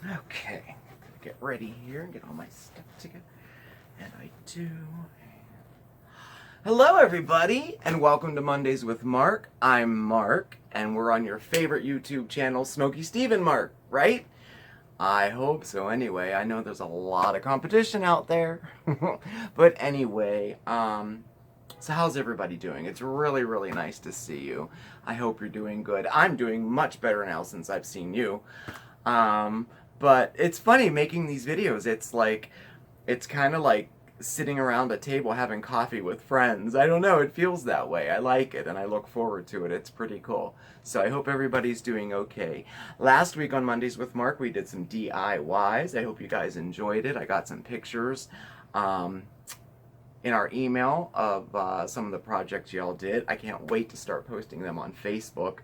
Okay, get ready here and get all my stuff together. And I do. Hello, everybody, and welcome to Mondays with Marc. I'm Marc, and we're on your favorite YouTube channel, SmokeySteveAndMarc, right? I hope so. Anyway, I know there's a lot of competition out there. But anyway, so how's everybody doing? It's really, really nice to see you. I hope you're doing good. I'm doing much better now since I've seen you. But it's funny making these videos. It's kind of like sitting around a table having coffee with friends. I don't know, it feels that way. I like it and I look forward to it. It's pretty cool. So I hope everybody's doing okay. Last week on Mondays with Marc, we did some DIYs. I hope you guys enjoyed it. I got some pictures in our email of some of the projects y'all did. I can't wait to start posting them on Facebook.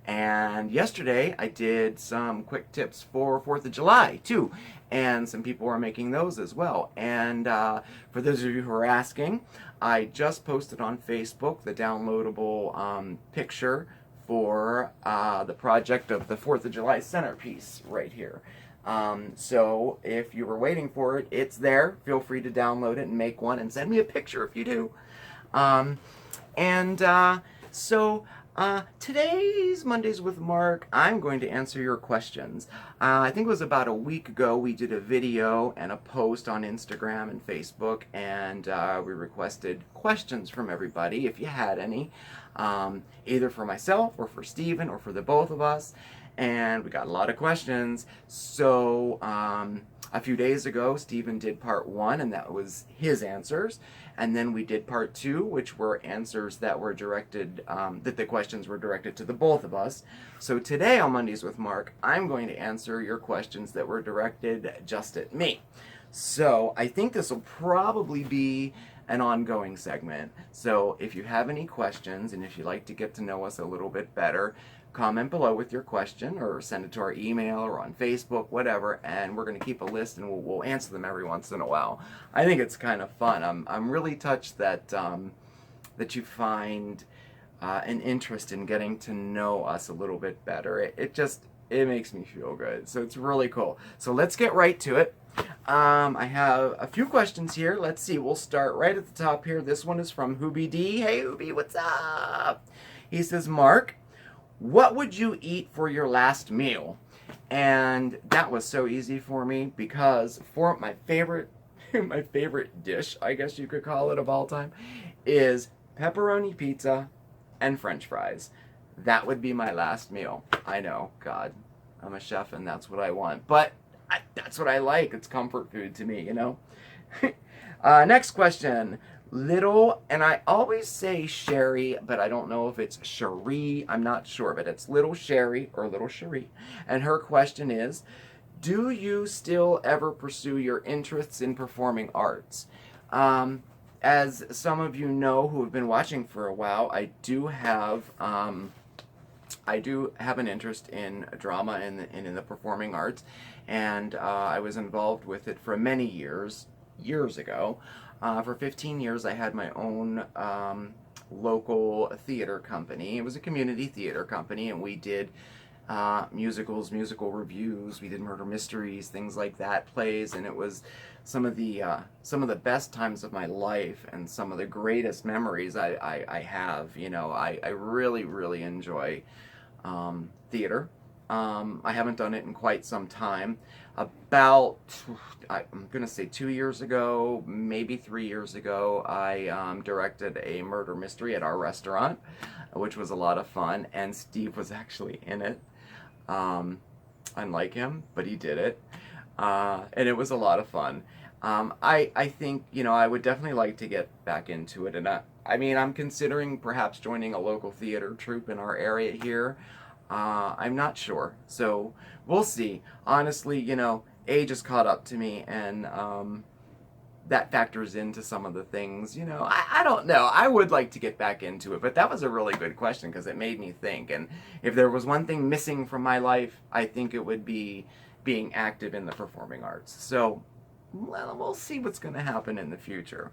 And yesterday I did some quick tips for 4th of July too, and some people are making those as well. And for those of you who are asking, I just posted on Facebook the downloadable picture for the project of the 4th of July centerpiece right here. So if you were waiting for it, it's there. Feel free to download it and make one and send me a picture if you do. Today's Mondays with Marc, I'm going to answer your questions. I think it was about a week ago we did a video and a post on Instagram and Facebook, and we requested questions from everybody if you had any, either for myself or for Steven or for the both of us. And we got a lot of questions. So a few days ago, Steven did part 1, and that was his answers. And then we did part 2, which were answers that were directed, that the questions were directed to the both of us. So today on Mondays with Marc, I'm going to answer your questions that were directed just at me. So I think this will probably be an ongoing segment. So if you have any questions and if you'd like to get to know us a little bit better, comment below with your question or send it to our email or on Facebook, whatever, and we're going to keep a list and we'll answer them every once in a while. I think it's kind of fun. I'm really touched that that you find an interest in getting to know us a little bit better. It makes me feel good. So it's really cool. So let's get right to it. I have a few questions here. Let's see. We'll start right at the top here. This one is from Hooby D. Hey, Hooby, what's up? He says, Marc, what would you eat for your last meal? And that was so easy for me because for my favorite my favorite dish, I guess you could call it, of all time, is pepperoni pizza and French fries. That would be my last meal. I know, God, I'm a chef and that's what I want. But that's what I like. It's comfort food to me, you know? Next question. Little, and I always say Sherry, but I don't know if it's Cherie. I'm not sure, but it's Little Sherry or Little Cherie. And her question is, do you still ever pursue your interests in performing arts? As some of you know who have been watching for a while, I do have an interest in drama and in the performing arts, and I was involved with it for many years ago. For 15 years, I had my own local theater company. It was a community theater company, and we did musicals, musical reviews. We did murder mysteries, things like that, plays, and it was some of the best times of my life and some of the greatest memories I have. You know, I really, really enjoy theater. I haven't done it in quite some time. About, I'm going to say 2 years ago, maybe 3 years ago, I directed a murder mystery at our restaurant, which was a lot of fun, and Steve was actually in it. Unlike him, but he did it, and it was a lot of fun. I think, you know, I would definitely like to get back into it, and I mean, I'm considering perhaps joining a local theater troupe in our area here. I'm not sure, so we'll see. Honestly, you know, age has caught up to me, and that factors into some of the things, you know. I don't know. I would like to get back into it, but that was a really good question because it made me think, and if there was one thing missing from my life, I think it would be being active in the performing arts. So, well, we'll see what's going to happen in the future.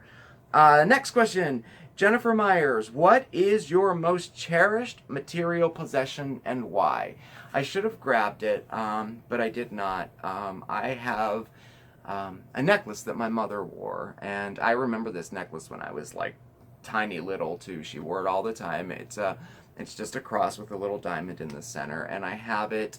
Next question. Jennifer Myers, what is your most cherished material possession and why? I should have grabbed it, but I did not. I have a necklace that my mother wore, and I remember this necklace when I was like tiny little too. She wore it all the time. It's just a cross with a little diamond in the center, and I have it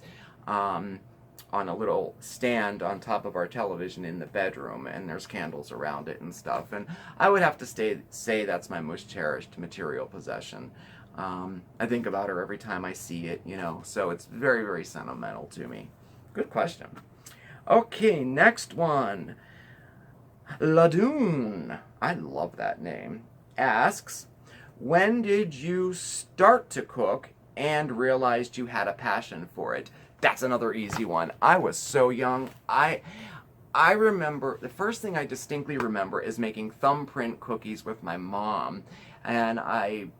on a little stand on top of our television in the bedroom, and there's candles around it and stuff. And I would have to say that's my most cherished material possession. I think about her every time I see it, you know, so it's very, very sentimental to me. Good question. Okay, next one. Ladoon, I love that name, asks, when did you start to cook and realized you had a passion for it? That's another easy one. I was so young. I remember, the first thing I distinctly remember is making thumbprint cookies with my mom. And I'm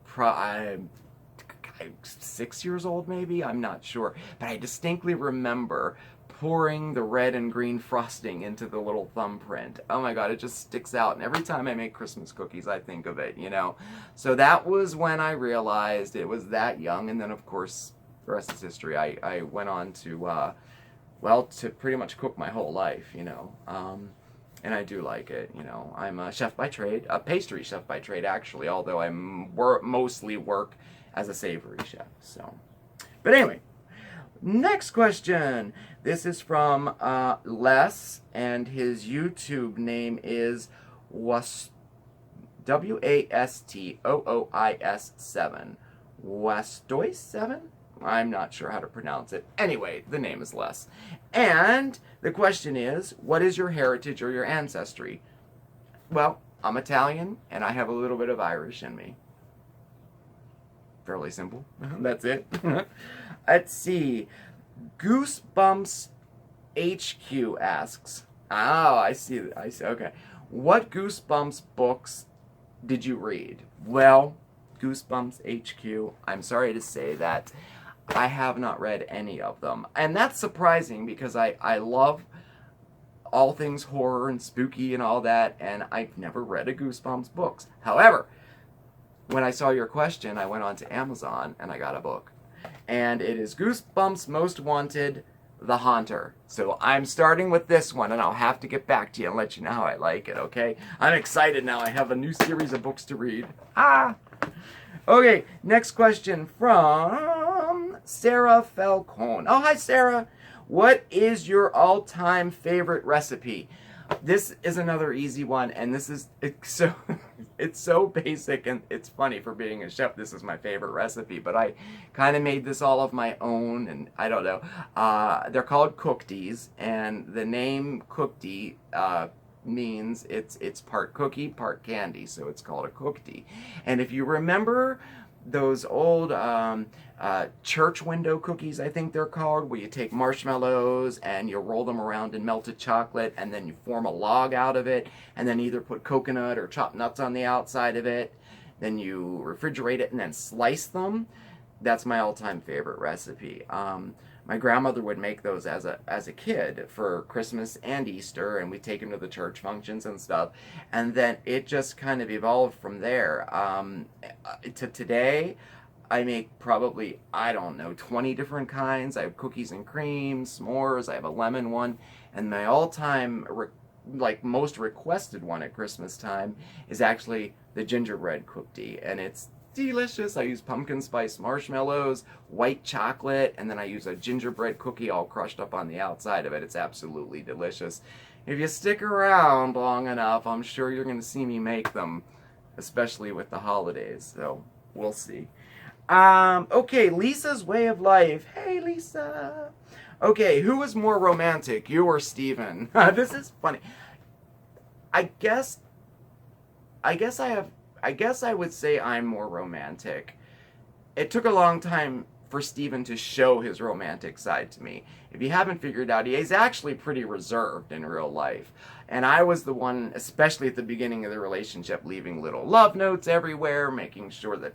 6 years old maybe, I'm not sure. But I distinctly remember pouring the red and green frosting into the little thumbprint. Oh my God, it just sticks out. And every time I make Christmas cookies, I think of it, you know. So that was when I realized it was that young. And then of course, the rest is history. I went on to, well, to pretty much cook my whole life, you know. And I do like it, you know. I'm a chef by trade, a pastry chef by trade, actually, although I mostly work as a savory chef, so. But anyway, next question. This is from Les, and his YouTube name is WASTOOIS7. Wastois 7? I'm not sure how to pronounce it. Anyway, the name is Les. And the question is, what is your heritage or your ancestry? Well, I'm Italian, and I have a little bit of Irish in me. Fairly simple. That's it. Let's see. Goosebumps HQ asks, oh, I see, okay. What Goosebumps books did you read? Well, Goosebumps HQ, I'm sorry to say that I have not read any of them. And that's surprising because I love all things horror and spooky and all that, and I've never read a Goosebumps books. However, when I saw your question, I went on to Amazon and I got a book. And it is Goosebumps Most Wanted, The Haunter. So I'm starting with this one, and I'll have to get back to you and let you know how I like it, okay? I'm excited now. I have a new series of books to read. Okay, next question from Sarah Falcone. Oh, hi, Sarah. What is your all-time favorite recipe? This is another easy one, and it's so basic, and it's funny for being a chef. This is my favorite recipe, but I kind of made this all of my own, and I don't know. They're called cookties, and the name cooktie means it's part cookie, part candy, so it's called a cooktie. And if you remember those old church window cookies, I think they're called, where you take marshmallows and you roll them around in melted chocolate, and then you form a log out of it, and then either put coconut or chopped nuts on the outside of it, then you refrigerate it and then slice them. That's my all-time favorite recipe. My grandmother would make those as a kid for Christmas and Easter, and we'd take them to the church functions and stuff. And then it just kind of evolved from there. To today, I make probably, I don't know, 20 different kinds. I have cookies and cream, s'mores, I have a lemon one, and my all-time, most requested one at Christmas time is actually the gingerbread cookie, and it's delicious. I use pumpkin spice marshmallows, white chocolate, and then I use a gingerbread cookie all crushed up on the outside of it. It's absolutely delicious. If you stick around long enough, I'm sure you're going to see me make them, especially with the holidays, so we'll see. Okay, Lisa's Way of Life. Hey, Lisa. Okay, who is more romantic, you or Steven? This is funny. I guess I would say I'm more romantic. It took a long time for Steven to show his romantic side to me. If you haven't figured out, he is actually pretty reserved in real life. And I was the one, especially at the beginning of the relationship, leaving little love notes everywhere, making sure that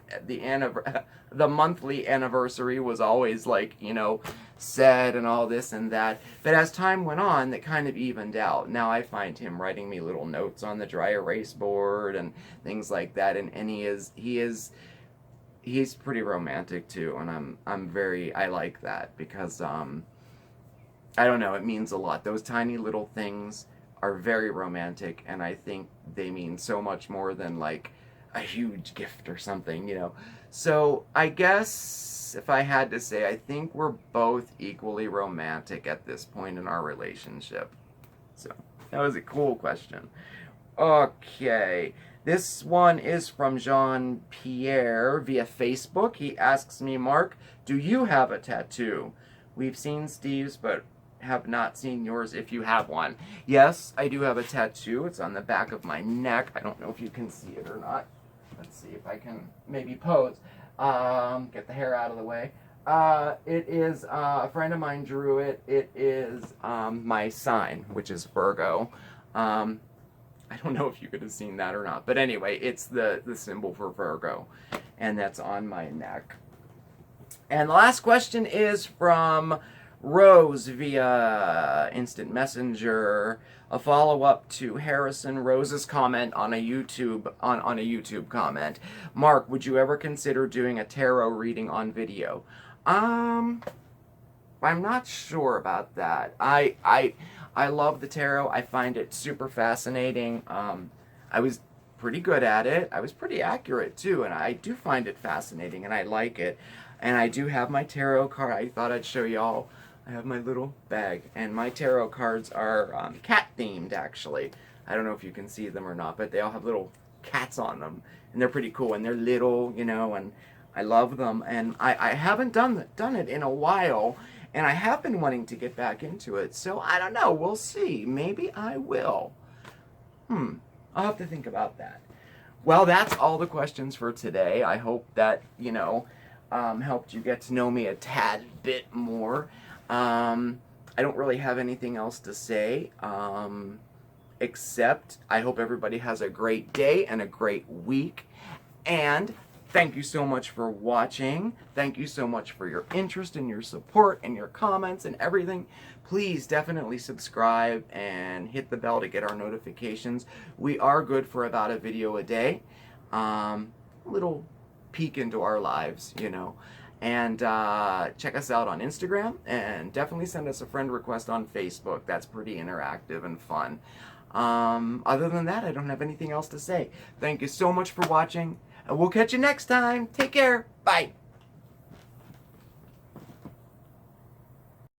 the monthly anniversary was always, like, you know, said and all this and that. But as time went on, that kind of evened out. Now I find him writing me little notes on the dry erase board and things like that. And he's pretty romantic too. And I like that because, I don't know, it means a lot. Those tiny little things are very romantic, and I think they mean so much more than like a huge gift or something, you know. So I guess if I had to say, I think we're both equally romantic at this point in our relationship. So that was a cool question. Okay, this one is from Jean-Pierre via Facebook. He asks me, Marc, do you have a tattoo? We've seen Steve's, but have not seen yours if you have one. Yes, I do have a tattoo. It's on the back of my neck. I don't know if you can see it or not. Let's see if I can maybe pose. Get the hair out of the way. It is, a friend of mine drew it. It is my sign, which is Virgo. I don't know if you could have seen that or not. But anyway, it's the symbol for Virgo. And that's on my neck. And the last question is from Rose via Instant Messenger, a follow-up to Harrison Rose's comment on a YouTube comment. Marc, would you ever consider doing a tarot reading on video? I'm not sure about that. I love the tarot. I find it super fascinating. I was pretty good at it. I was pretty accurate too, and I do find it fascinating, and I like it. And I do have my tarot card. I thought I'd show y'all. I have my little bag, and my tarot cards are cat-themed, actually. I don't know if you can see them or not, but they all have little cats on them, and they're pretty cool, and they're little, you know, and I love them. And I haven't done it in a while, and I have been wanting to get back into it, so I don't know. We'll see. Maybe I will. I'll have to think about that. Well, that's all the questions for today. I hope that, you know, helped you get to know me a tad bit more. I don't really have anything else to say, except I hope everybody has a great day and a great week. And thank you so much for watching. Thank you so much for your interest and your support and your comments and everything. Please definitely subscribe and hit the bell to get our notifications. We are good for about a video a day. A little peek into our lives, you know. And check us out on Instagram, and definitely send us a friend request on Facebook. That's pretty interactive and fun. Other than that, I don't have anything else to say. Thank you so much for watching, and we'll catch you next time. Take care. Bye.